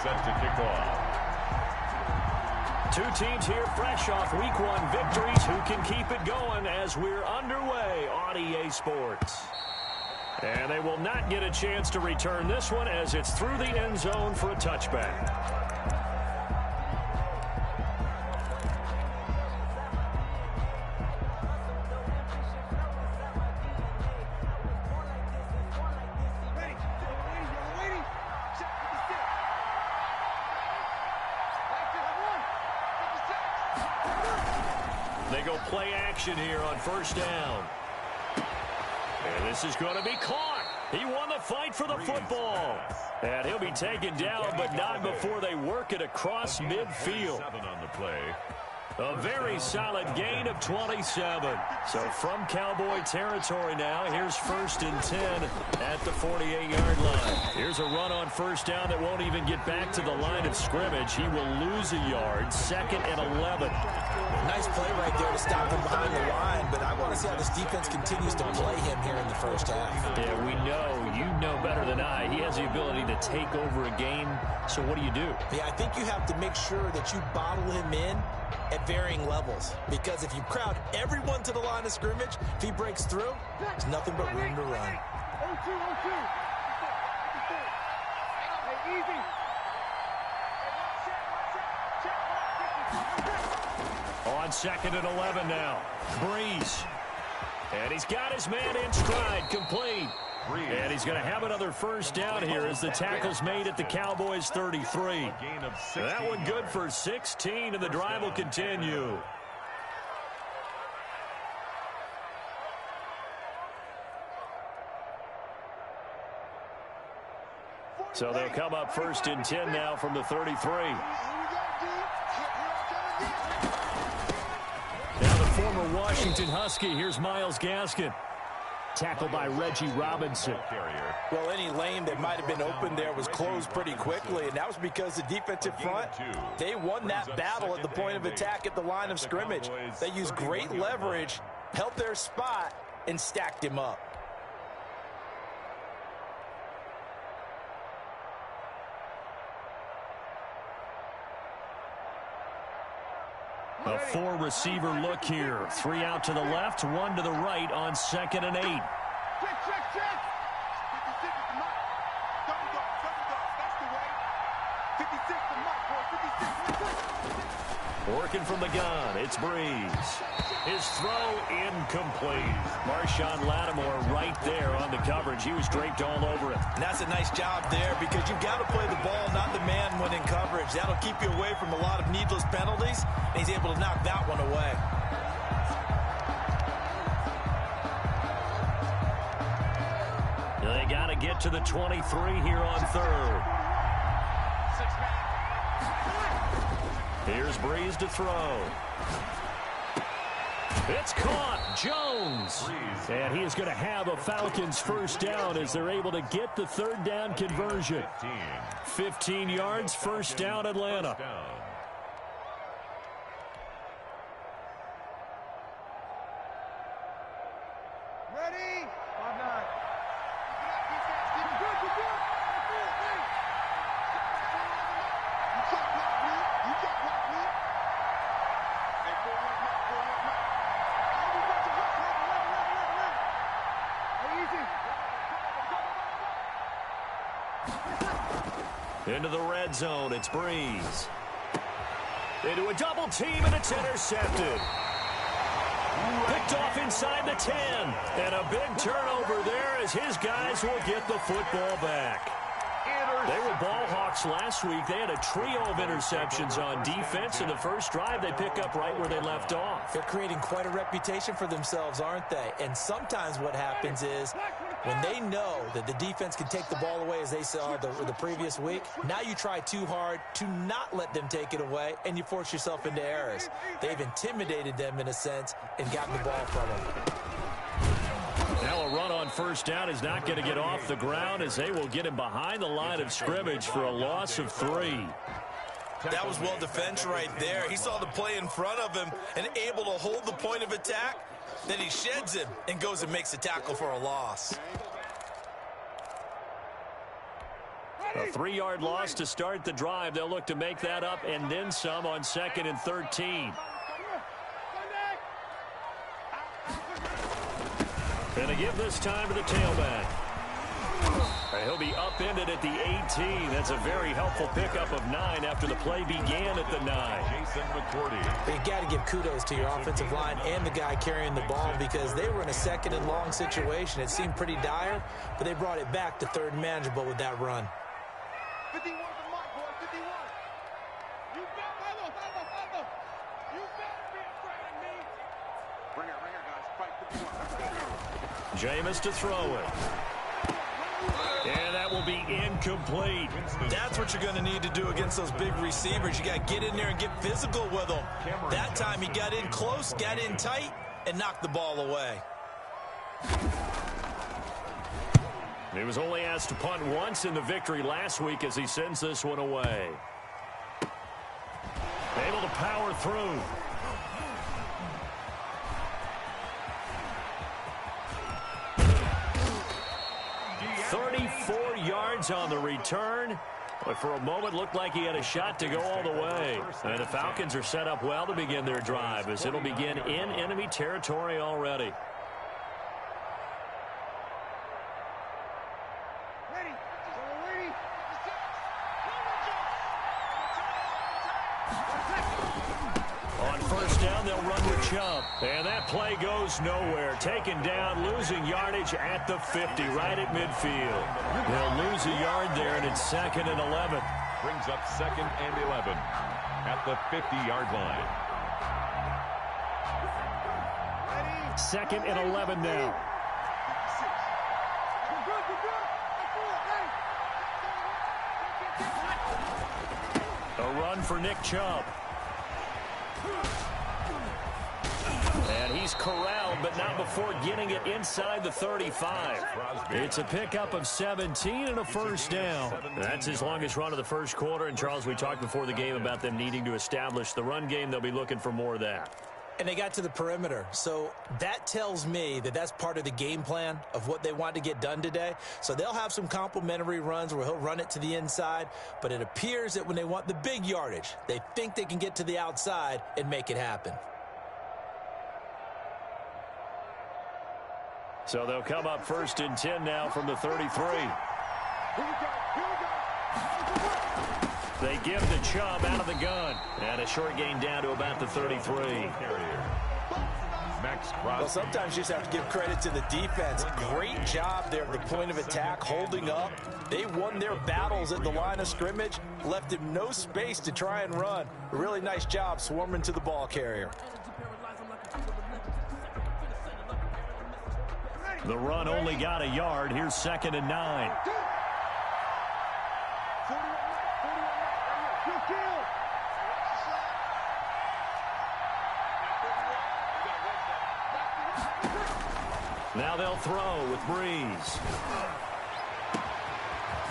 set to kick off. Two teams here fresh off Week 1 victories. Who can keep it going as we're underway on EA Sports? And they will not get a chance to return this one as it's through the end zone for a touchback. They go play action here on first down. And this is going to be caught. He won the fight for the football. And he'll be taken down, but not before they work it across midfield. On the play. A very solid gain of 27. So from Cowboy territory now, here's 1st and 10 at the 48-yard line. Here's a run on first down that won't even get back to the line of scrimmage. He will lose a yard, 2nd and 11. Nice play right there to stop him behind the line, but I want to see how this defense continues to play him here in the first half. Yeah, we know. You know better than I. He has the ability to take over a game, so what do you do? Yeah, I think you have to make sure that you bottle him in at varying levels, because if you crowd everyone to the line of scrimmage, if he breaks through, there's nothing but room to run. On 2nd and 11 now. Breeze. And he's got his man in stride, complete. And he's going to have another first down here as the tackle's made at the Cowboys' 33. That one good for 16, and the drive will continue. So they'll come up 1st and 10 now from the 33. Now the former Washington Husky. Here's Myles Gaskin. Tackled by Reggie Robinson. Well, any lane that might have been open there was closed pretty quickly, and that was because the defensive front, they won that battle at the point of attack at the line of scrimmage. They used great leverage, held their spot, and stacked him up. A 4-receiver look here. 3 out to the left, 1 to the right on 2nd and 8. Check. Working from the gun, it's Breeze. His throw incomplete. Marshawn Lattimore right there on the coverage. He was draped all over it. And that's a nice job there, because you've got to play the ball, not the man when in coverage. That'll keep you away from a lot of needless penalties, and he's able to knock that one away. They got to get to the 23 here on 3rd. Here's Breeze to throw. It's caught. Jones. And he is going to have a Falcons first down as they're able to get the 3rd down conversion. 15 yards, first down, Atlanta. Ready? 5-9. Into the red zone, it's Breeze. Into a double team, and it's intercepted. Picked off inside the 10. And a big turnover there as his guys will get the football back. They were ball hawks last week. They had a trio of interceptions on defense. In the first drive, they pick up right where they left off. They're creating quite a reputation for themselves, aren't they? And sometimes what happens is when they know that the defense can take the ball away, as they saw the previous week, now you try too hard to not let them take it away, and you force yourself into errors. They've intimidated them in a sense and gotten the ball from them. Now a run on first down is not going to get off the ground as they will get him behind the line of scrimmage for a loss of 3. That was well defense right there. He saw the play in front of him and able to hold the point of attack. Then he sheds him and goes and makes a tackle for a loss. A 3-yard loss to start the drive. They'll look to make that up and then some on 2nd and 13. And to give this time to the tailback. He'll be upended at the 18. That's a very helpful pickup of 9 after the play began at the 9. You got to give kudos to your offensive line and the guy carrying the ball because they were in a 2nd and long situation. It seemed pretty dire, but they brought it back to 3rd and manageable with that run. 51 for Mike, boy, 51. You better be afraid of me. Bring it, guys. Fight 51. Jameis to throw it. And that will be incomplete. That's what you're going to need to do against those big receivers. You got to get in there and get physical with them. That time he got in close, got in tight, and knocked the ball away. He was only asked to punt once in the victory last week as he sends this one away. Able to power through. 34 yards on the return. But for a moment, looked like he had a shot to go all the way. And the Falcons are set up well to begin their drive as it'll begin in enemy territory already. On 1st down, they'll run with Chubb. And that play goes nowhere. Taken down, losing yardage at the 50, right at midfield. They'll lose a yard there, and it's 2nd and 11. Brings up 2nd and 11 at the 50-yard line. 2nd and 11 now. A run for Nick Chubb. And he's corralled, but not before getting it inside the 35. It's a pickup of 17 and a 1st down. That's his longest run of the 1st quarter. And, Charles, we talked before the game about them needing to establish the run game. They'll be looking for more of that. And they got to the perimeter. So that tells me that that's part of the game plan of what they want to get done today. So they'll have some complimentary runs where he'll run it to the inside. But it appears that when they want the big yardage, they think they can get to the outside and make it happen. So they'll come up 1st and 10 now from the 33. They give the Chubb out of the gun. And a short gain down to about the 33. Well, sometimes you just have to give credit to the defense. Great job there at the point of attack, holding up. They won their battles at the line of scrimmage, left him no space to try and run. A really nice job swarming to the ball carrier. The run only got a yard. Here's 2nd and 9. Now they'll throw with Breeze.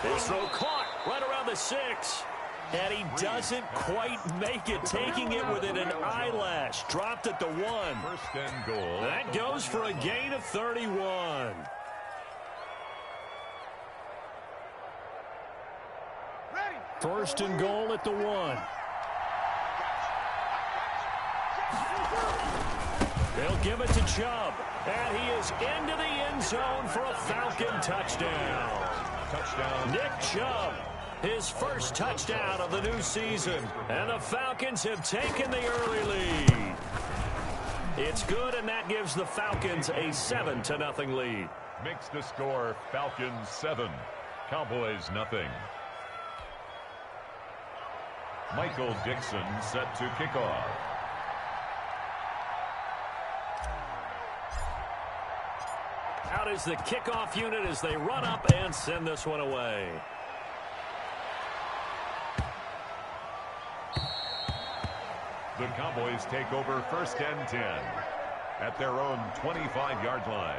His throw caught right around the 6. And he doesn't quite make it, taking it within an eyelash. Dropped at the 1. 1st and goal. That goes for a gain of 31. Ready. 1st and goal at the 1. They'll give it to Chubb. And he is into the end zone for a Falcon touchdown. Nick Chubb, his 1st touchdown of the new season. And the Falcons have taken the early lead. It's good, and that gives the Falcons a 7-0 lead. Makes the score Falcons 7, Cowboys nothing. Michael Dixon set to kick off. Out is the kickoff unit as they run up and send this one away. The Cowboys take over 1st and 10 at their own 25-yard line.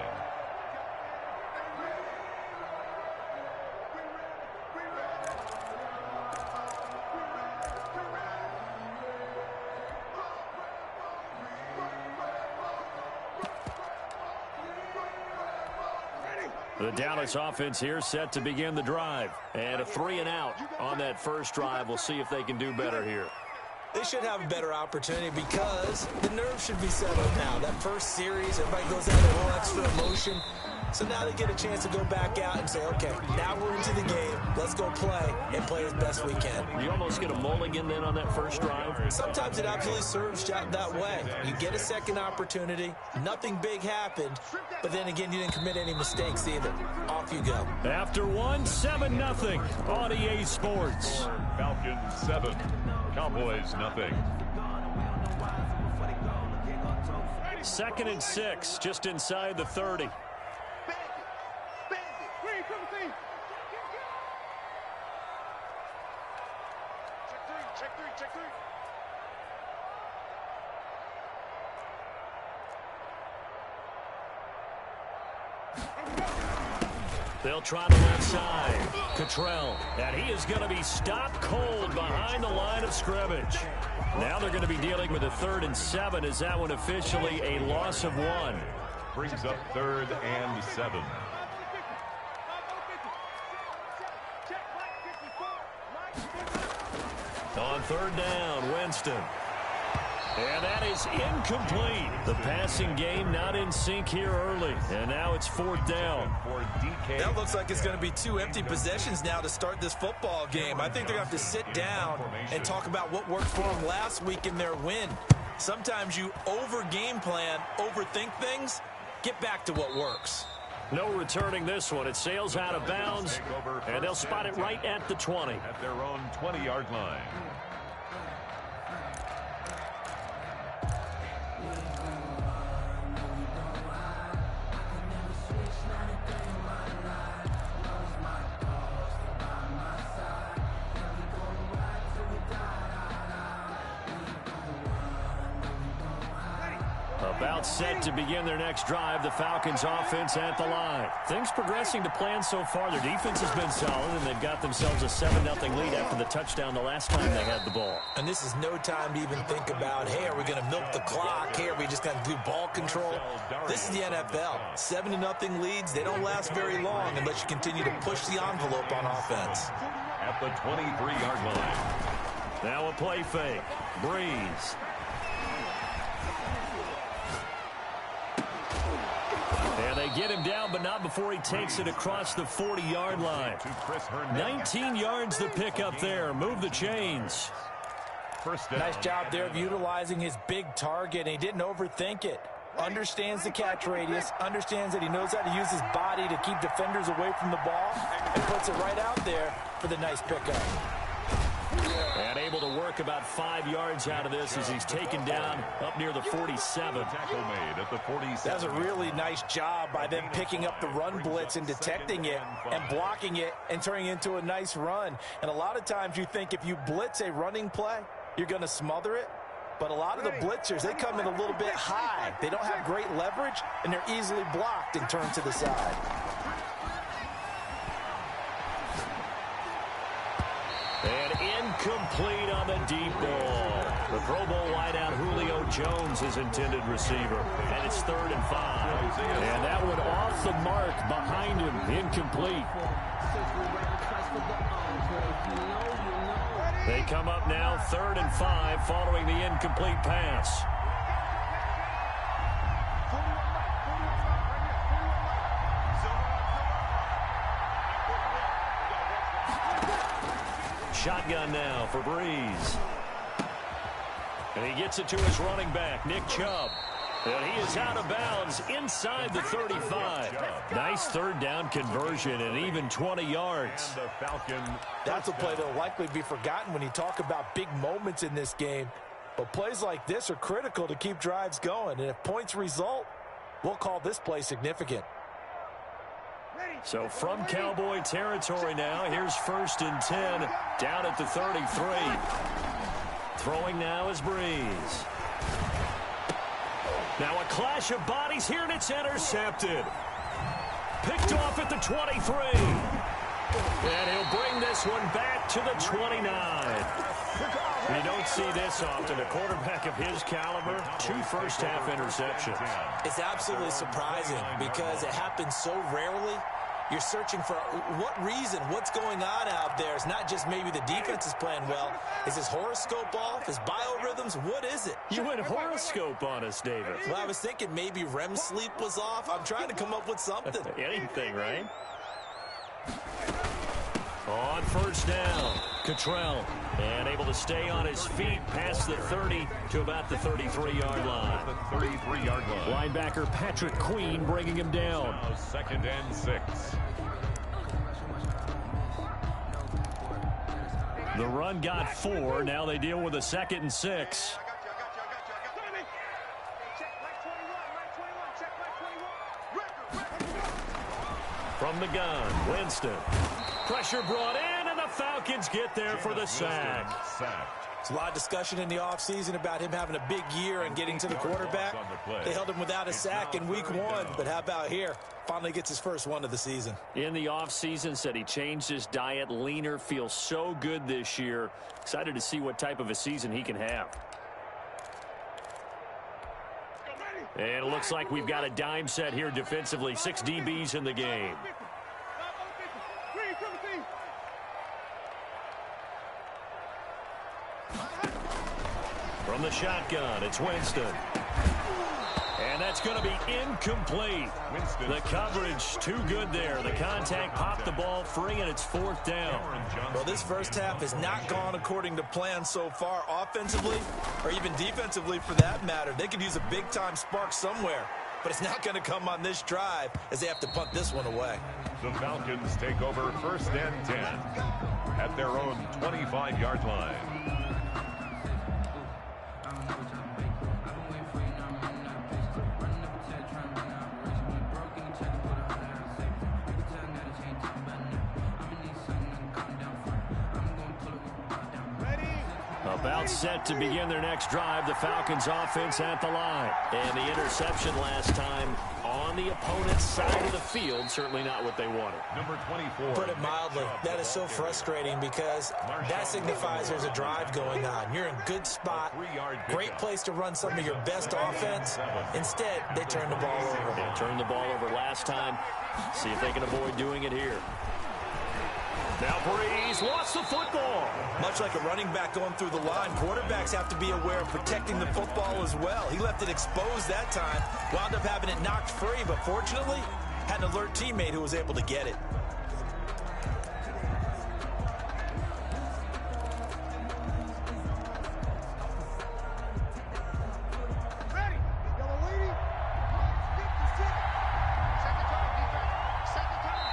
The Dallas offense here set to begin the drive. And a 3-and-out on that first drive. We'll see if they can do better here. They should have a better opportunity because the nerves should be settled now. That first series, everybody goes out a little extra emotion. So now they get a chance to go back out and say, okay, now we're into the game. Let's go play and play as best we can. You almost get a mulligan then on that first drive? Sometimes it absolutely serves that way. You get a second opportunity. Nothing big happened. But then again, you didn't commit any mistakes either. Off you go. After one, 7-0 on EA Sports. Falcons 7, Cowboys nothing. 2nd and 6, just inside the 30. Check three. They'll try the left side. Cottrell. And he is going to be stopped cold behind the line of scrimmage. Now they're going to be dealing with a 3rd and 7. Is that one officially a loss of 1? Brings up 3rd and 7. On 3rd down, Winston. And that is incomplete. The passing game not in sync here early. And now it's 4th down. That looks like it's going to be 2 empty possessions now to start this football game. I think they're going to have to sit down and talk about what worked for them last week in their win. Sometimes you over-game plan, overthink things. Get back to what works. No returning this one. It sails out of bounds, and they'll spot it right at the 20. At their own 20-yard line. About set to begin their next drive, the Falcons offense at the line. Things progressing to plan so far. Their defense has been solid, and they've got themselves a 7-0 lead after the touchdown the last time they had the ball. And this is no time to even think about, hey, are we going to milk the clock? Hey, are we just going to do ball control? This is the NFL. 7-0 leads, they don't last very long unless you continue to push the envelope on offense. At the 23-yard line. Now a play fake. Breeze. And they get him down, but not before he takes it across the 40-yard line. 19 yards to pick up there. Move the chains. Nice job there of utilizing his big target, and he didn't overthink it. Understands the catch radius, understands that he knows how to use his body to keep defenders away from the ball, and puts it right out there for the nice pickup. And able to work about 5 yards out of this as he's taken down up near the 47. Tackle made at the 47. That's a really nice job by them picking up the run blitz and detecting it and blocking it and turning it into a nice run. And a lot of times you think if you blitz a running play, you're going to smother it. But a lot of the blitzers, they come in a little bit high. They don't have great leverage, and they're easily blocked and turned to the side. And incomplete on the deep ball. The Pro Bowl wideout Julio Jones is intended receiver. And it's 3rd and 5. And that one off the mark behind him. Incomplete. They come up now 3rd and 5 following the incomplete pass. Shotgun now for Breeze. And he gets it to his running back, Nick Chubb. And he is out of bounds inside the 35. Nice 3rd down conversion and even 20 yards. And the Falcon. That's a play that will likely be forgotten when you talk about big moments in this game. But plays like this are critical to keep drives going. And if points result, we'll call this play significant. So from Cowboy territory now, here's 1st and 10 down at the 33. Throwing now is Breeze. Now a clash of bodies here, and it's intercepted. Picked off at the 23. And he'll bring this one back to the 29. You don't see this often. A quarterback of his caliber, 2 first-half interceptions. It's absolutely surprising because it happens so rarely. You're searching for what reason, what's going on out there. It's not just maybe the defense is playing well. Is his horoscope off? His biorhythms? What is it? You went horoscope on us, David. Well, I was thinking maybe REM sleep was off. I'm trying to come up with something. Anything, right? On first down, Cottrell, and able to stay on his feet past the 30 to about the 33-yard line. The 33-yard line. Linebacker Patrick Queen bringing him down. Now 2nd and 6. The run got 4. Now they deal with a 2nd and 6. From the gun, Winston. Pressure brought in, and the Falcons get there for the sack. There's a lot of discussion in the offseason about him having a big year and getting to the quarterback. They held him without a sack in week 1, but how about here? Finally gets his first one of the season. In the offseason, said he changed his diet, leaner, feels so good this year. Excited to see what type of a season he can have. And it looks like we've got a dime set here defensively. 6 DBs in the game. From the shotgun, it's Winston. And that's going to be incomplete. The coverage too good there. The contact popped the ball free, and it's 4th down. Well, this first half has not gone according to plan so far offensively or even defensively for that matter. They could use a big-time spark somewhere, but it's not going to come on this drive as they have to punt this one away. The Falcons take over 1st and 10 at their own 25-yard line. About set to begin their next drive. The Falcons offense at the line. And the interception last time on the opponent's side of the field. Certainly not what they wanted. Number 24. Put it mildly, that is so frustrating because that signifies there's a drive going on. You're in good spot. Great place to run some of your best offense. Instead, they turn the ball over. They turned the ball over last time. See if they can avoid doing it here. Now Breeze lost the football. Much like a running back going through the line, quarterbacks have to be aware of protecting the football as well. He left it exposed that time, wound up having it knocked free, but fortunately, had an alert teammate who was able to get it. Ready. Yellow lady.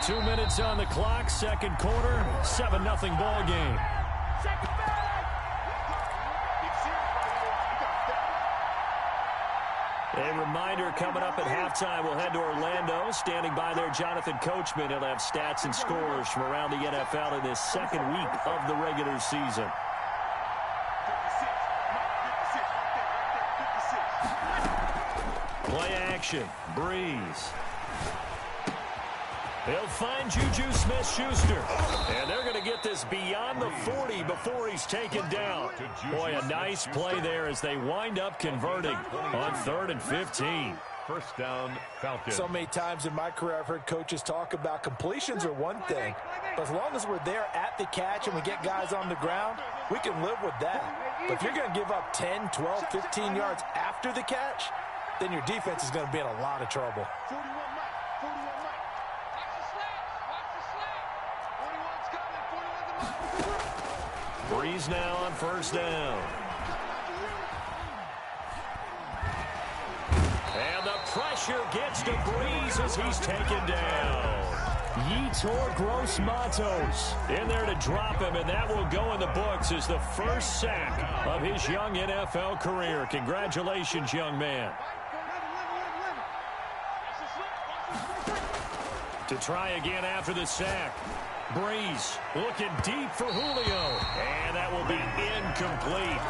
56. 2 minutes on the clock, second quarter, 7-0 ball game. A reminder coming up at halftime, we'll head to Orlando. Standing by there, Jonathan Coachman. He'll have stats and scores from around the NFL in this second week of the regular season. Play action, Breeze. He'll find Juju Smith-Schuster. And they're going to get this beyond the 40 before he's taken down. Boy, a nice play there as they wind up converting on 3rd and 15. First down, Falcons. So many times in my career I've heard coaches talk about completions are one thing, but as long as we're there at the catch and we get guys on the ground, we can live with that. But if you're going to give up 10, 12, 15 yards after the catch, then your defense is going to be in a lot of trouble. 41 Mike. 41 Mike. Watch the slant. Watch the slant. 41's coming. 41's a Mike. Breeze now on first down. And the pressure gets to Breeze as he's taken down. Yetur Gross-Matos in there to drop him, and that will go in the books as the first sack of his young NFL career. Congratulations, young man. To try again after the sack. Breeze looking deep for Julio. And that will be incomplete.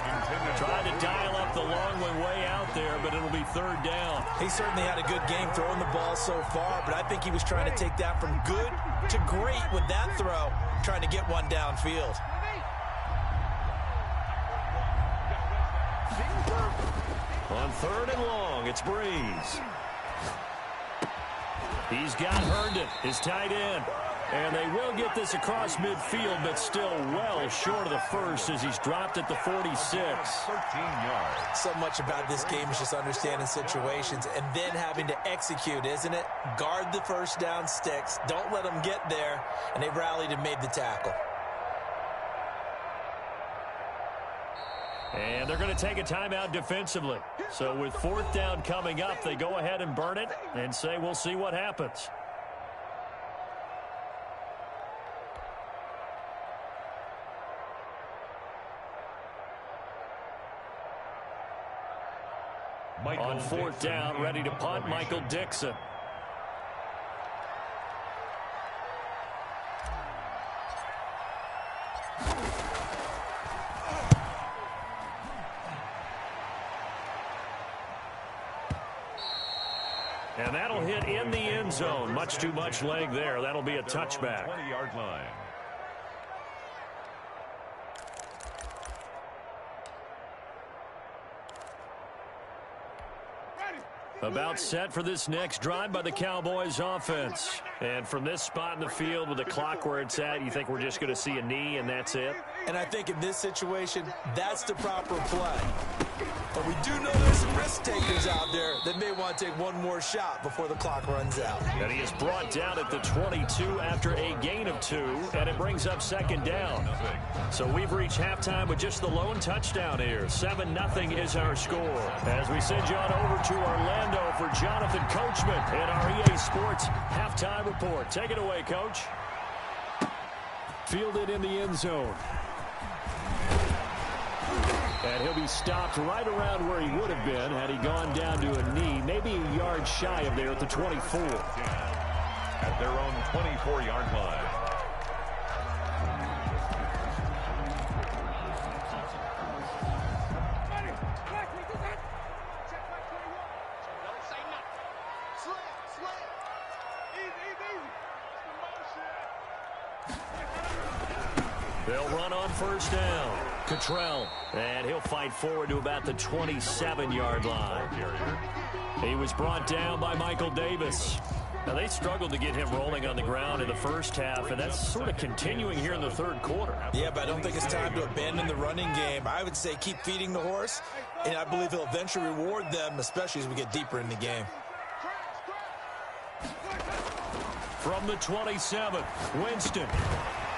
Tried to dial up the long way out there, but it'll be third down. He certainly had a good game throwing the ball so far, but I think he was trying to take that from good to great with that throw, trying to get one downfield. On 3rd and long, it's Breeze. He's got Herndon, his tight end. And they will get this across midfield, but still well short of the first as he's dropped at the 46. 13 yards. So much about this game is just understanding situations and then having to execute, isn't it? Guard the first down sticks. Don't let them get there. And they rallied and made the tackle. And they're going to take a timeout defensively. So with 4th down coming up, they go ahead and burn it and say we'll see what happens. On 4th down, ready to punt, Michael Dixon. And that'll hit in the end zone. Much too much leg there. That'll be a touchback. 20-yard line. About set for this next drive by the Cowboys offense. And from this spot in the field with the clock where it's at, you think we're just going to see a knee and that's it? And I think in this situation, that's the proper play. But we do know there's some risk takers out there that may want to take one more shot before the clock runs out. And he is brought down at the 22 after a gain of 2, and it brings up 2nd down. So we've reached halftime with just the lone touchdown here. 7-0 is our score. As we send you on over to Orlando for Jonathan Coachman in our EA Sports halftime report. Take it away, Coach. Fielded in the end zone. And he'll be stopped right around where he would have been had he gone down to a knee, maybe a yard shy of there at the 24. At their own 24-yard line. They'll run on 1st down. Cottrell, and he'll fight forward to about the 27-yard line. He was brought down by Michael Davis. Now, they struggled to get him rolling on the ground in the first half, and that's sort of continuing here in the 3rd quarter. Yeah, but I don't think it's time to abandon the running game. I would say keep feeding the horse, and I believe he'll eventually reward them, especially as we get deeper in the game. From the 27, Winston.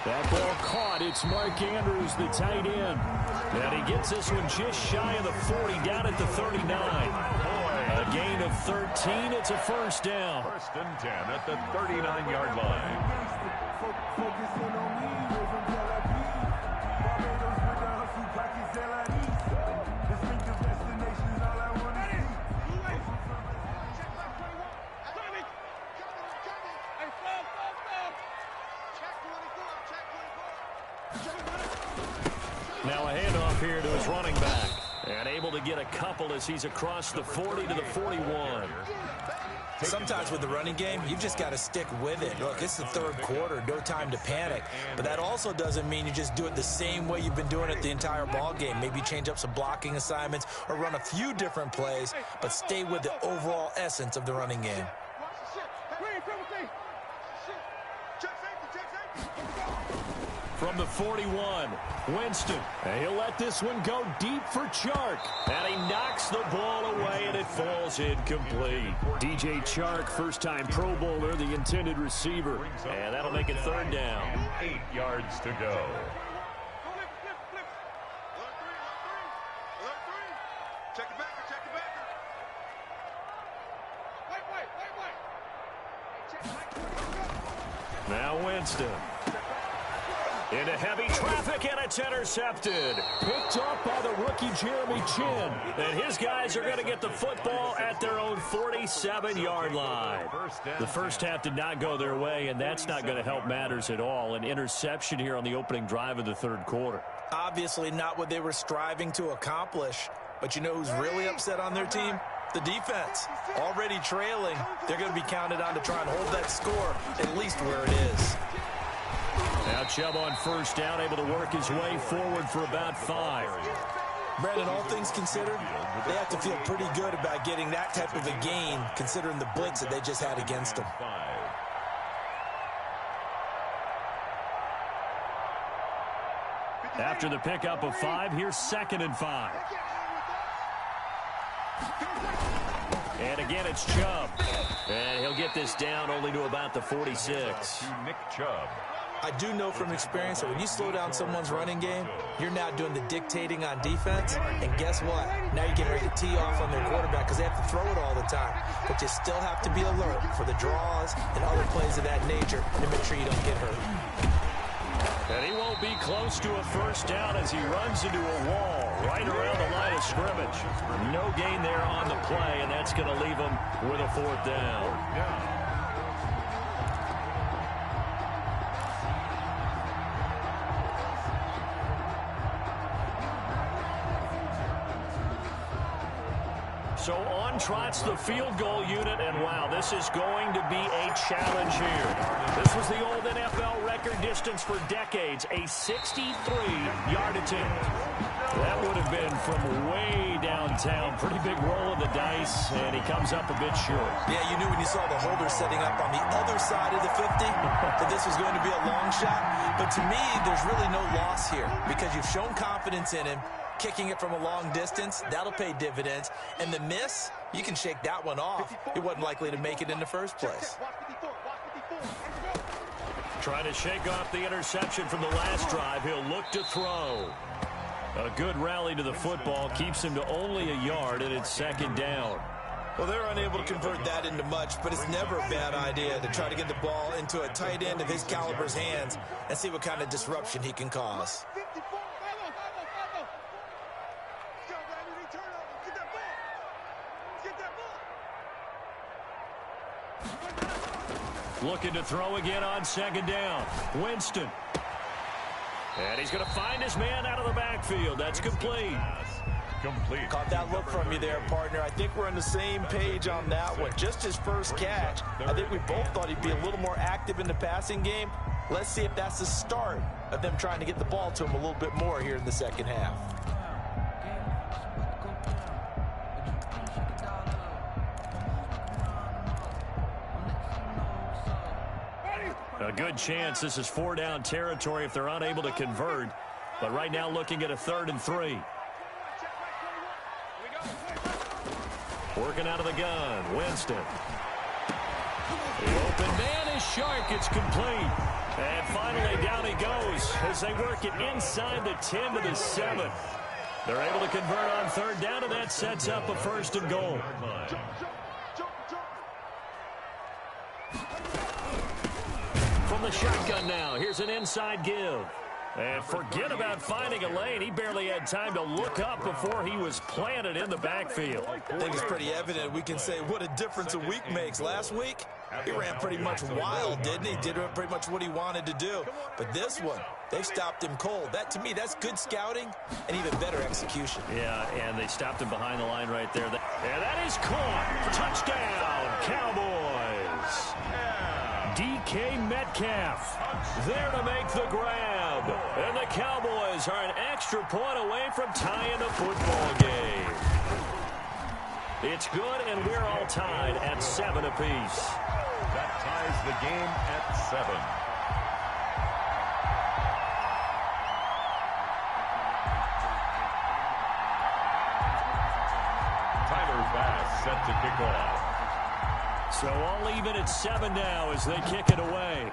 That ball caught. It's Mark Andrews, the tight end. And he gets this one just shy of the 40, down at the 39. A gain of 13. It's a 1st down. 1st and 10 at the 39-yard line. Now a handoff here to his running back. And able to get a couple as he's across the 40 to the 41. Sometimes with the running game, you just got to stick with it. Look, it's the 3rd quarter, no time to panic. But that also doesn't mean you just do it the same way you've been doing it the entire ball game. Maybe change up some blocking assignments or run a few different plays, but stay with the overall essence of the running game. From the 41, Winston. And he'll let this one go deep for Chark. And he knocks the ball away, and it falls incomplete. DJ Chark, first-time Pro Bowler, the intended receiver. And that'll make it 3rd down. 8 yards to go. Now Winston. Into heavy traffic, and it's intercepted. Picked up by the rookie Jeremy Chin. And his guys are going to get the football at their own 47-yard line. The first half did not go their way, and that's not going to help matters at all. An interception here on the opening drive of the 3rd quarter. Obviously not what they were striving to accomplish. But you know who's really upset on their team? The defense. Already trailing. They're going to be counted on to try and hold that score at least where it is. Now Chubb on 1st down, able to work his way forward for about 5. Brandon, all things considered, they have to feel pretty good about getting that type of a gain, considering the blitz that they just had against them. After the pickup of 5, here's 2nd and 5. And again, it's Chubb. And he'll get this down only to about the 46. Nick Chubb. I do know from experience that when you slow down someone's running game, you're now doing the dictating on defense. And guess what? Now you're getting ready to tee off on their quarterback because they have to throw it all the time. But you still have to be alert for the draws and other plays of that nature to make sure you don't get hurt. And he won't be close to a first down as he runs into a wall right around the line of scrimmage. No gain there on the play, and that's going to leave him with a 4th down. So on trots the field goal unit, and wow, this is going to be a challenge here. This was the old NFL record distance for decades, a 63-yard attempt. That would have been from way downtown. Pretty big roll of the dice, and he comes up a bit short. Yeah, you knew when you saw the holder setting up on the other side of the 50 that this was going to be a long shot. But to me, there's really no loss here because you've shown confidence in him. Kicking it from a long distance, that'll pay dividends. And the miss, you can shake that one off. It wasn't likely to make it in the first place. Trying to shake off the interception from the last drive. He'll look to throw. A good rally to the football keeps him to only a yard, and it's 2nd down. Well, they're unable to convert that into much, but it's never a bad idea to try to get the ball into a tight end of his caliber's hands and see what kind of disruption he can cause. Looking to throw again on 2nd down. Winston. And he's going to find his man out of the backfield. That's complete. Caught that look from you there, partner. I think we're on the same page on that one. Just his first catch. I think we both thought he'd be a little more active in the passing game. Let's see if that's the start of them trying to get the ball to him a little bit more here in the second half. A good chance this is 4-down territory if they're unable to convert. But right now looking at a 3rd and 3. Working out of the gun. Winston. The open man is Shark. It's complete. And finally down he goes as they work it inside the 10 to the 7. They're able to convert on 3rd down, and that sets up a 1st and goal. From the shotgun now, here's an inside give. And forget about finding a lane. He barely had time to look up before he was planted in the backfield. I think it's pretty evident. We can say what a difference a week makes. Last week, he ran pretty much wild, didn't he? Did pretty much what he wanted to do. But this one, they've stopped him cold. That, to me, that's good scouting and even better execution. Yeah, and they stopped him behind the line right there. And that is caught. Touchdown, Cowboys. DK Metcalf there to make the grab. And the Cowboys are an extra point away from tying the football game. It's good, and we're all tied at 7 apiece. That ties the game at 7. Tyler Bass set to kick off. So all even at 7 now as they kick it away.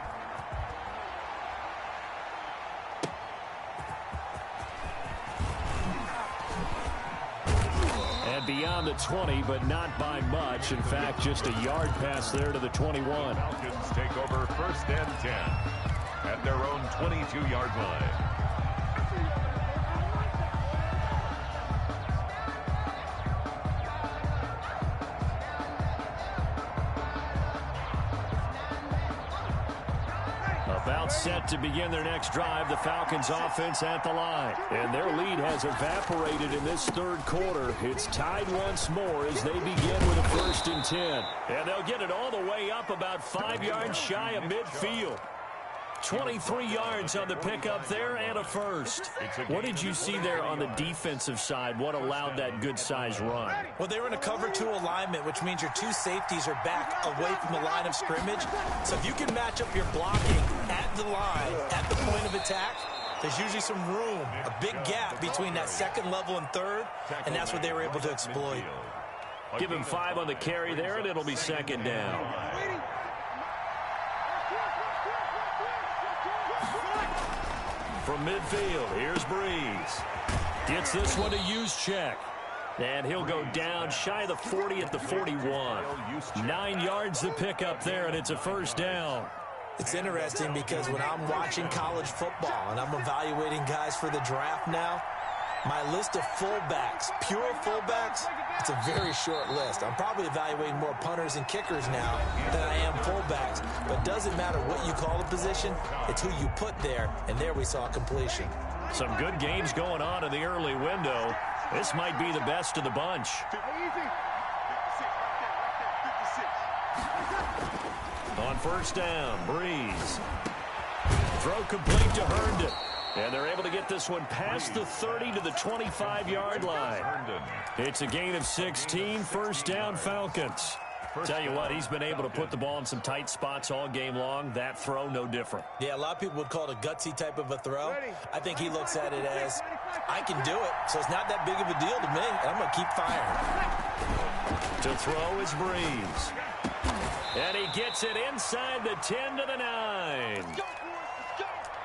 And beyond the 20, but not by much. In fact, just a yard pass there to the 21. Falcons take over 1st and 10 at their own 22-yard line. About set to begin their next drive, the Falcons offense at the line. And their lead has evaporated in this 3rd quarter. It's tied once more as they begin with a 1st and 10. And they'll get it all the way up about 5 yards shy of midfield. 23 yards on the pickup there and a first. What did you see there on the defensive side? What allowed that good-sized run? Well, they were in a cover 2 alignment, which means your 2 safeties are back away from the line of scrimmage. So if you can match up your blocking at the line, at the point of attack, there's usually some room, a big gap between that second level and third, and that's what they were able to exploit. Give him 5 on the carry there, and it'll be second down. From midfield, here's Breeze. Gets this one to use check. And he'll go down shy of the 40 at the 41. 9 yards to pick up there, and it's a first down. It's interesting because when I'm watching college football and I'm evaluating guys for the draft now, my list of fullbacks, pure fullbacks, it's a very short list. I'm probably evaluating more punters and kickers now than I am fullbacks. But it doesn't matter what you call the position, it's who you put there, and there we saw completion. Some good games going on in the early window. This might be the best of the bunch. On first down, Breeze. Throw complete to Herndon. And they're able to get this one past the 30 to the 25-yard line. It's a gain of 16, first down Falcons. Tell you what, he's been able to put the ball in some tight spots all game long. That throw, no different. Yeah, a lot of people would call it a gutsy type of a throw. I think he looks at it as, I can do it, so it's not that big of a deal to me. I'm going to keep firing. To throw is Breeze. And he gets it inside the 10 to the 9.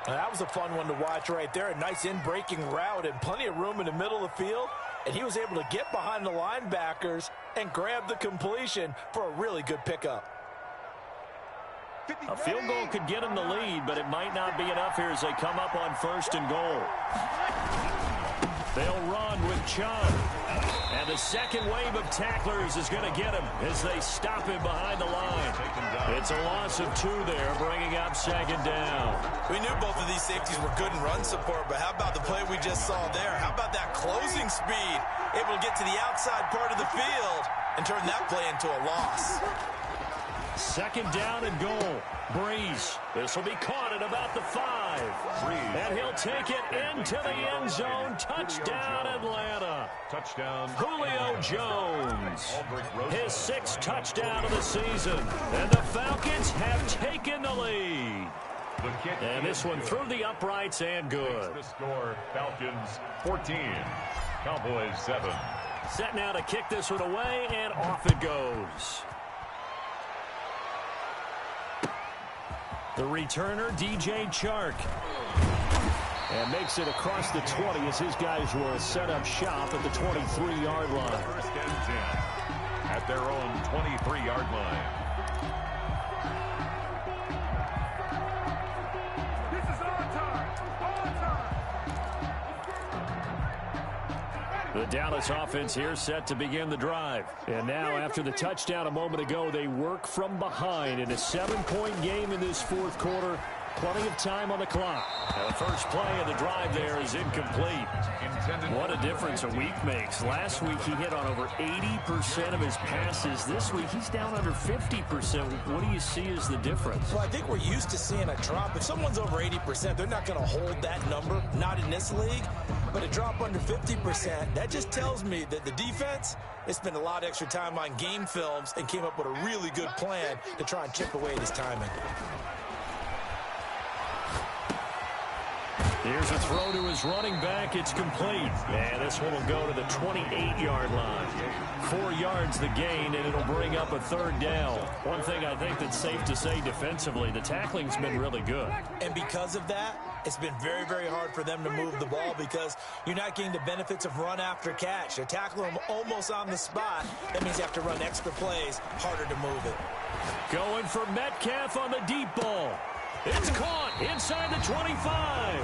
That was a fun one to watch right there. A nice in-breaking route and plenty of room in the middle of the field. And he was able to get behind the linebackers and grab the completion for a really good pickup. A field goal could get him the lead, but it might not be enough here as they come up on first and goal. They'll run with Chung. And the second wave of tacklers is going to get him as they stop him behind the line. It's a loss of 2 there, bringing up second down. We knew both of these safeties were good in run support, but how about the play we just saw there? How about that closing speed? Able to get to the outside part of the field and turn that play into a loss. Second down and goal. Breeze. This will be caught at about the 5. And he'll take it into the end zone. Touchdown, Atlanta. Touchdown. Julio Jones. His 6th touchdown of the season. And the Falcons have taken the lead. And this one through the uprights and good. The score, Falcons 14, Cowboys 7. Set now to kick this one away, and off it goes. The returner, DJ Chark. And makes it across the 20 as his guys will set up shop at the 23-yard line. First and 10 at their own 23-yard line. This is our time. Our time. The Dallas offense here set to begin the drive. And now after the touchdown a moment ago, they work from behind in a 7-point game in this fourth quarter. Plenty of time on the clock. And the first play of the drive there is incomplete. What a difference a week makes. Last week he hit on over 80% of his passes. This week he's down under 50%. What do you see as the difference? Well, I think we're used to seeing a drop. If someone's over 80%, they're not going to hold that number. Not in this league. But a drop under 50%, that just tells me that the defense, they spent a lot of extra time on game films and came up with a really good plan to try and chip away at his timing. Here's a throw to his running back. It's complete. And this one will go to the 28-yard line. 4 yards the gain, and it'll bring up a third down. One thing I think that's safe to say defensively, the tackling's been really good. And because of that, it's been very, very hard for them to move the ball because you're not getting the benefits of run after catch. They're tackling them almost on the spot. That means you have to run extra plays, harder to move it. Going for Metcalf on the deep ball. It's caught inside the 25.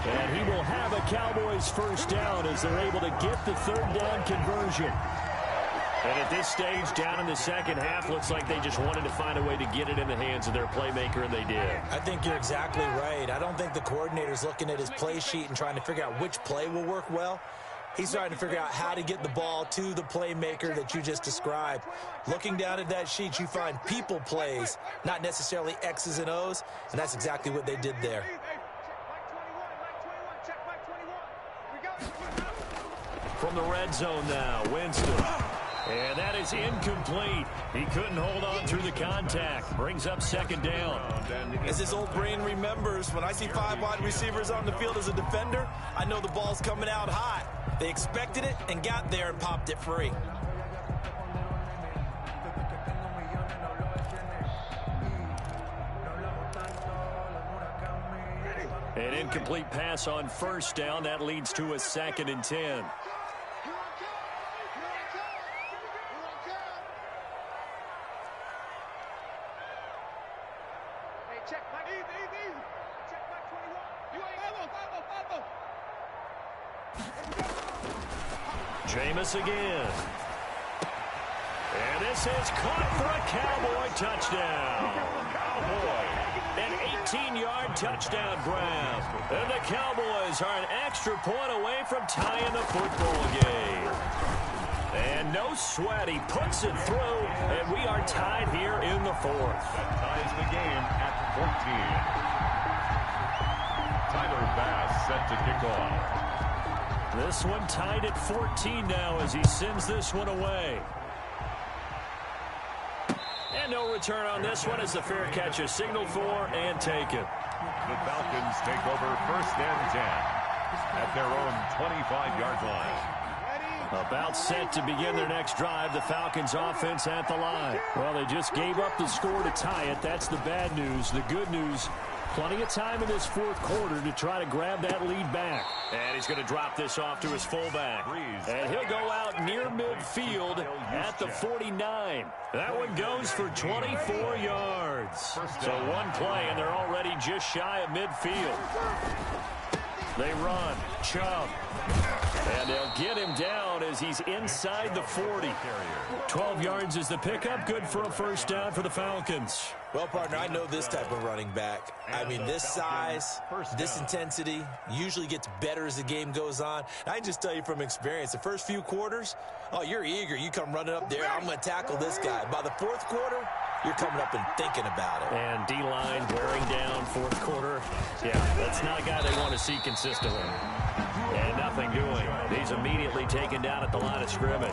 And he will have a Cowboys first down as they're able to get the third down conversion. And at this stage, down in the second half, looks like they just wanted to find a way to get it in the hands of their playmaker, and they did. I think you're exactly right. I don't think the coordinator's looking at his play sheet and trying to figure out which play will work well. He's trying to figure out how to get the ball to the playmaker that you just described. Looking down at that sheet, you find people plays, not necessarily X's and O's, and that's exactly what they did there. From the red zone now, Winston. And that is incomplete. He couldn't hold on through the contact. Brings up second down. As his old brain remembers, when I see 5 wide receivers on the field as a defender, I know the ball's coming out hot. They expected it and got there and popped it free. An incomplete pass on first down. That leads to a 2nd and 10. Jameis again. And this is caught for a Cowboy touchdown. Cowboy. An 18-yard touchdown grab. And the Cowboys are an extra point away from tying the football game. And no sweat. He puts it through, and we are tied here in the 4th. That ties the game at 14. Tyler Bass set to kick off. This one tied at 14 now as he sends this one away. And no return on this one as the fair catch is signaled for and taken. The Falcons take over 1st and 10 at their own 25-yard line. About set to begin their next drive, the Falcons offense at the line. Well, they just gave up the score to tie it. That's the bad news. The good news, plenty of time in this 4th quarter to try to grab that lead back. And he's going to drop this off to his fullback. And he'll go out near midfield at the 49. That one goes for 24 yards. So one play, and they're already just shy of midfield. They run. Chubb. And they'll get him down as he's inside the 40. 12 yards is the pickup. Good for a first down for the Falcons. Well, partner, I know this type of running back. I mean, this size, this intensity usually gets better as the game goes on. I can just tell you from experience, the first few quarters, oh, you're eager. You come running up there. I'm going to tackle this guy. By the 4th quarter, you're coming up and thinking about it. And D-line wearing down 4th quarter. Yeah, that's not a guy they want to see consistently. And nothing doing. He's immediately taken down at the line of scrimmage.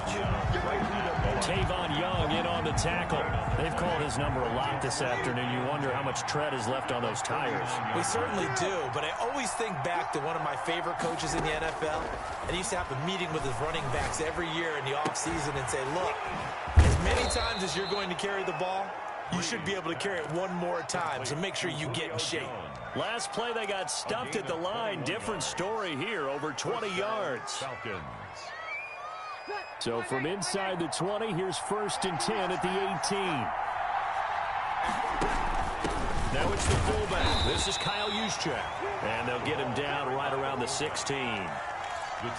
Tavon Young in on the tackle. They've called his number a lot this afternoon. You wonder how much tread is left on those tires. We certainly do, but I always think back to one of my favorite coaches in the NFL. And he used to have a meeting with his running backs every year in the offseason and say, look, as many times as you're going to carry the ball, you should be able to carry it one more time, so make sure you get in shape. Last play, they got stuffed at the line. Different story here, over 20 yards. Falcons. So from inside the 20, here's 1st and 10 at the 18. Now it's the fullback. This is Kyle Juszczyk. And they'll get him down right around the 16.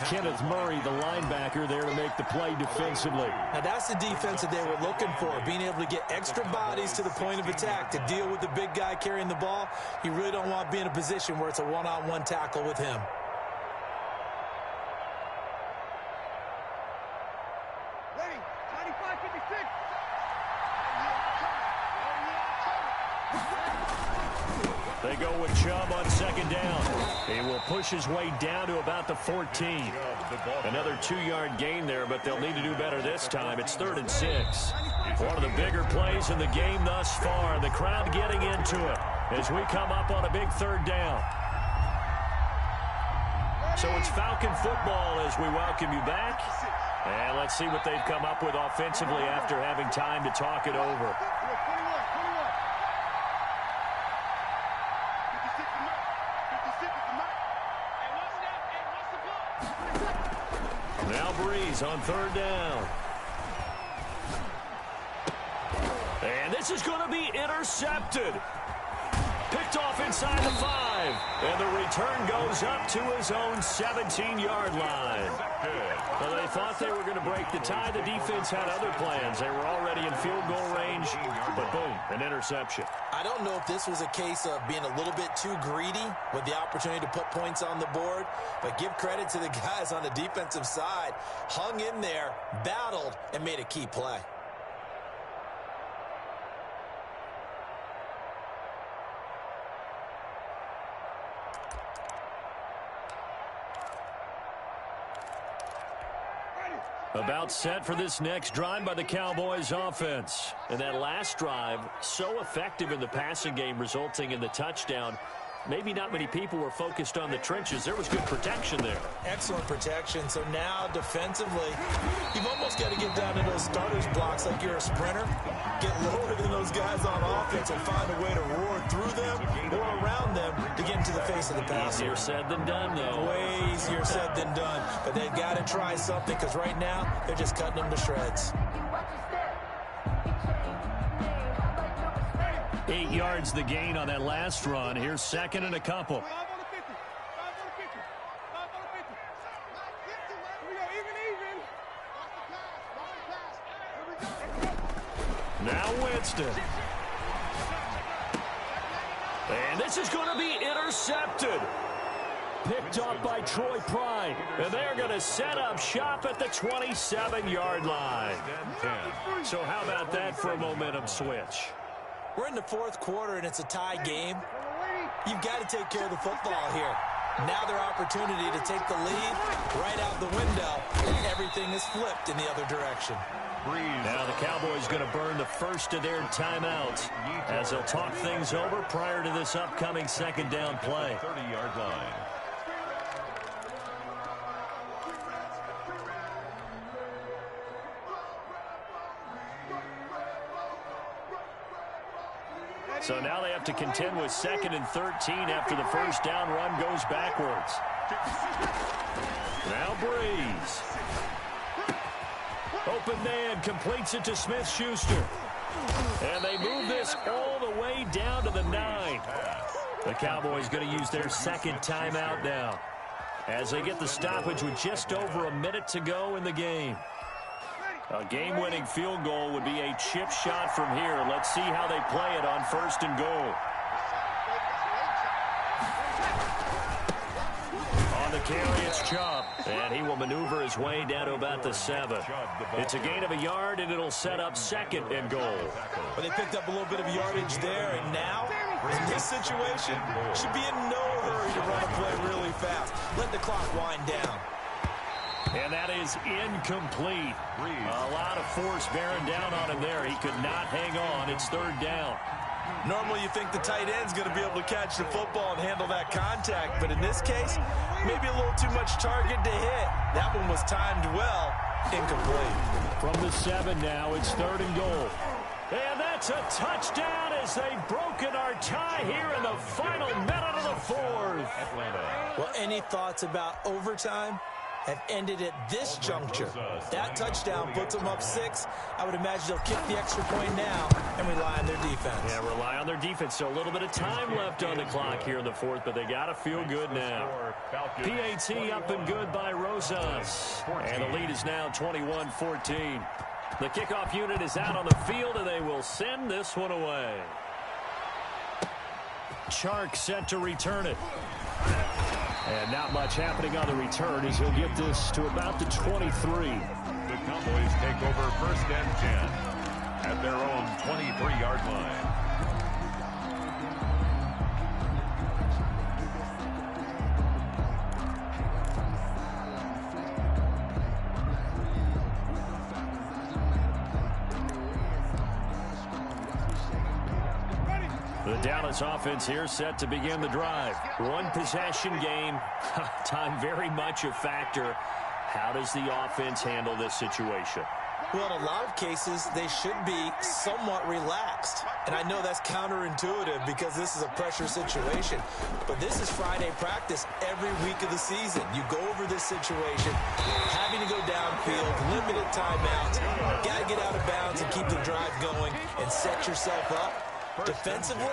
Kenneth Murray, the linebacker, there to make the play defensively. Now that's the defense that they were looking for, being able to get extra bodies to the point of attack to deal with the big guy carrying the ball. You really don't want to be in a position where it's a one-on-one tackle with him. Ready, 95-56. They go with Chubb on 2nd down. He will push his way down to about the 14. Another 2-yard gain there, but they'll need to do better this time. It's 3rd and 6. One of the bigger plays in the game thus far. The crowd getting into it as we come up on a big 3rd down. So it's Falcon football as we welcome you back. And let's see what they've come up with offensively after having time to talk it over. Now Breeze on 3rd down. And this is going to be intercepted. Picked off inside the 5. And the return goes up to his own 17-yard line. Well, they thought they were going to break the tie. The defense had other plans. They were already in field goal range, but boom, an interception. I don't know if this was a case of being a little bit too greedy with the opportunity to put points on the board, but give credit to the guys on the defensive side. Hung in there, battled, and made a key play. About set for this next drive by the Cowboys offense. And that last drive, so effective in the passing game, resulting in the touchdown. Maybe not many people were focused on the trenches. There was good protection there. Excellent protection. So now defensively, you've almost got to get down to those starters blocks like you're a sprinter. Get lower than those guys on offense and find a way to roar through them or around them to get into the face of the passer. Easier said than done, though. Way easier said than done. But they've got to try something because right now they're just cutting them to shreds. 8 yards the gain on that last run. Here's second and a couple. Now Winston. And this is going to be intercepted. Picked off by Troy Pride. And they're going to set up shop at the 27-yard line. So how about that for a momentum switch? We're in the fourth quarter, and it's a tie game. You've got to take care of the football here. Now their opportunity to take the lead right out the window, and everything is flipped in the other direction. Now the Cowboys going to burn the first of their timeouts as they'll talk things over prior to this upcoming second down play. 30-yard line. So now they have to contend with 2nd and 13 after the first down run goes backwards. Now Breeze. Open man completes it to Smith-Schuster. And they move this all the way down to the 9. The Cowboys going to use their second timeout now as they get the stoppage with just over a minute to go in the game. A game-winning field goal would be a chip shot from here. Let's see how they play it on 1st and goal. On the carry, it's Chubb. And he will maneuver his way down to about the 7. It's a gain of a yard, and it'll set up 2nd and goal. But they picked up a little bit of yardage there, and now, in this situation, should be in no hurry to run a play really fast. Let the clock wind down. And that is incomplete. A lot of force bearing down on him there. He could not hang on. It's 3rd down. Normally you think the tight end's going to be able to catch the football and handle that contact. But in this case, maybe a little too much target to hit. That one was timed well. Incomplete. From the 7 now, it's 3rd and goal. And that's a touchdown as they've broken our tie here in the final minute of the 4th. Well, any thoughts about overtime? Have ended at this juncture. That touchdown puts them up 6. I would imagine they'll kick the extra point now and rely on their defense. Yeah, rely on their defense. So a little bit of time left on the clock here in the 4th, but they got to feel good now. PAT up and good by Rosas. And the lead is now 21-14. The kickoff unit is out on the field, and they will send this one away. Chark set to return it. And not much happening on the return as he'll get this to about the 23. The Cowboys take over 1st and 10 at their own 23-yard line. The Dallas offense here set to begin the drive. One possession game. Time very much a factor. How does the offense handle this situation? Well, in a lot of cases, they should be somewhat relaxed. And I know that's counterintuitive because this is a pressure situation. But this is Friday practice every week of the season. You go over this situation, having to go downfield, limited timeouts. Got to get out of bounds and keep the drive going and set yourself up Defensively,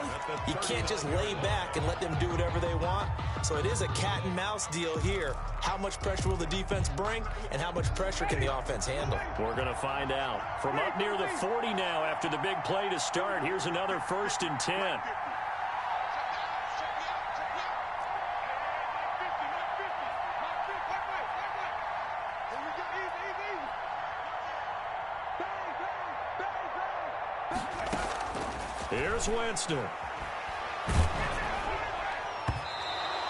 you can't just lay back and let them do whatever they want. So it is a cat and mouse deal here. How much pressure will the defense bring, and how much pressure can the offense handle? We're going to find out. From up near the 40 now after the big play to start, here's another 1st and 10. Here's Winston.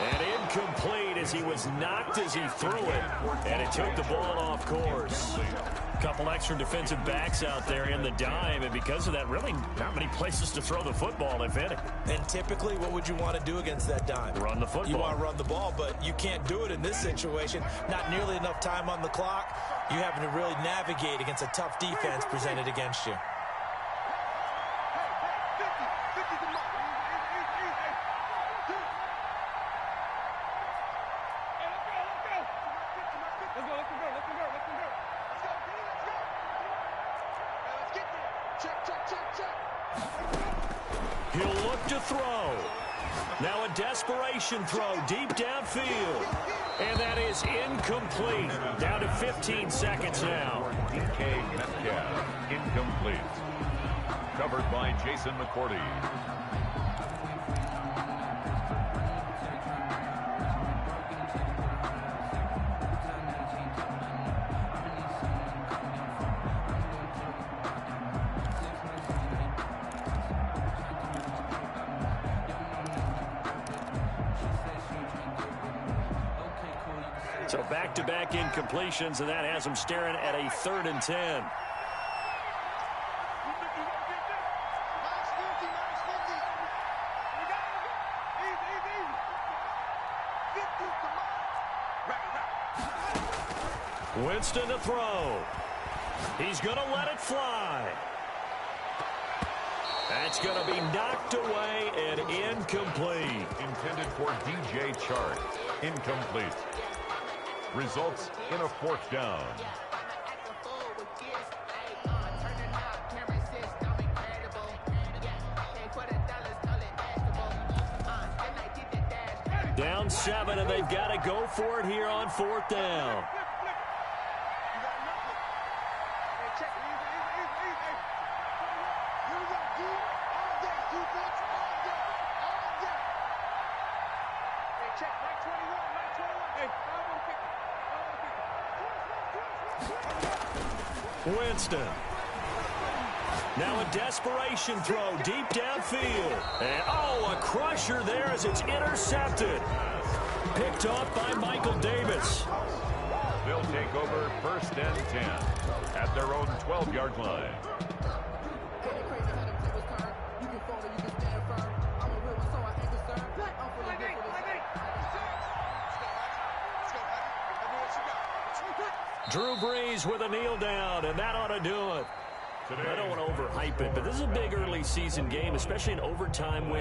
And incomplete as he was knocked as he threw it. And it took the ball off course. A couple extra defensive backs out there in the dime. And because of that, really not many places to throw the football, if any. And typically, what would you want to do against that dime? Run the football. You want to run the ball, but you can't do it in this situation. Not nearly enough time on the clock. You having to really navigate against a tough defense presented against you. He'll look to throw. Now a desperation throw deep downfield. And that is incomplete. Down to 15 seconds now. DK Metcalf, incomplete. Covered by Jason McCourty. So back-to-back incompletions, and that has them staring at a 3rd and 10. Winston to throw. He's going to let it fly. That's going to be knocked away and incomplete. Intended for DJ Chark. Incomplete. Results in a 4th down. Down 7, and they've got to go for it here on 4th down. Winston. Now a desperation throw deep downfield. And, oh, a crusher there as it's intercepted. Picked off by Michael Davis. They'll take over 1st and 10 at their own 12-yard line. Drew Brees with a kneel down, and that ought to do it. I don't want to overhype it, but this is a big early season game, especially an overtime win.